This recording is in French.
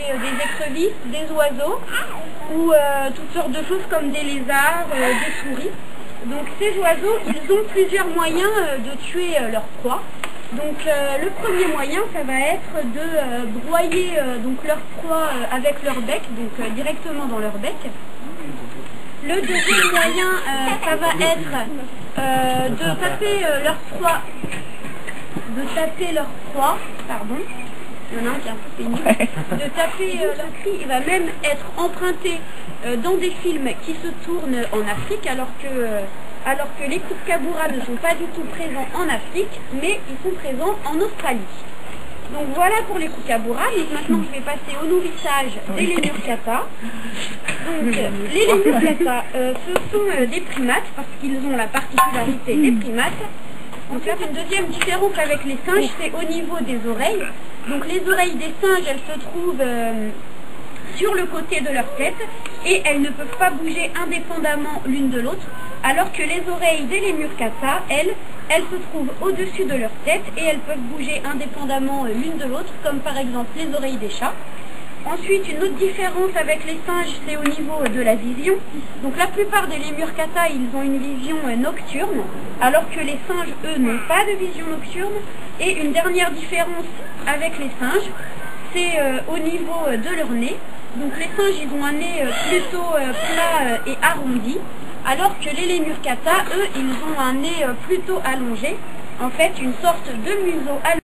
c'est des écrevisses, des oiseaux ou toutes sortes de choses comme des lézards, des souris. Donc ces oiseaux, ils ont plusieurs moyens de tuer leur proie. Donc le premier moyen, ça va être de broyer donc leur proie avec leur bec, donc directement dans leur bec. Le deuxième moyen, ça va être de taper leur proie, pardon. Il y en a un qui est un peu pénible. De taper leur proie, il va même être emprunté dans des films qui se tournent en Afrique, alors que les kookaburras ne sont pas du tout présents en Afrique, mais ils sont présents en Australie. Donc voilà pour les kookaburras. Maintenant je vais passer au nourrissage des lémurcata. Donc les lémurcata, ce sont des primates, parce qu'ils ont la particularité des primates. Donc là, une deuxième différence avec les singes, c'est au niveau des oreilles. Donc les oreilles des singes, elles se trouvent sur le côté de leur tête et elles ne peuvent pas bouger indépendamment l'une de l'autre, alors que les oreilles des lémurcata, elles se trouvent au-dessus de leur tête et elles peuvent bouger indépendamment l'une de l'autre, comme par exemple les oreilles des chats. Ensuite, une autre différence avec les singes, c'est au niveau de la vision. Donc la plupart des lémurcata, ils ont une vision nocturne, alors que les singes, eux, n'ont pas de vision nocturne. Et une dernière différence avec les singes, c'est au niveau de leur nez. Donc les singes, ils ont un nez plutôt plat et arrondi, alors que les lémurcata, eux, ils ont un nez plutôt allongé, en fait une sorte de museau allongé.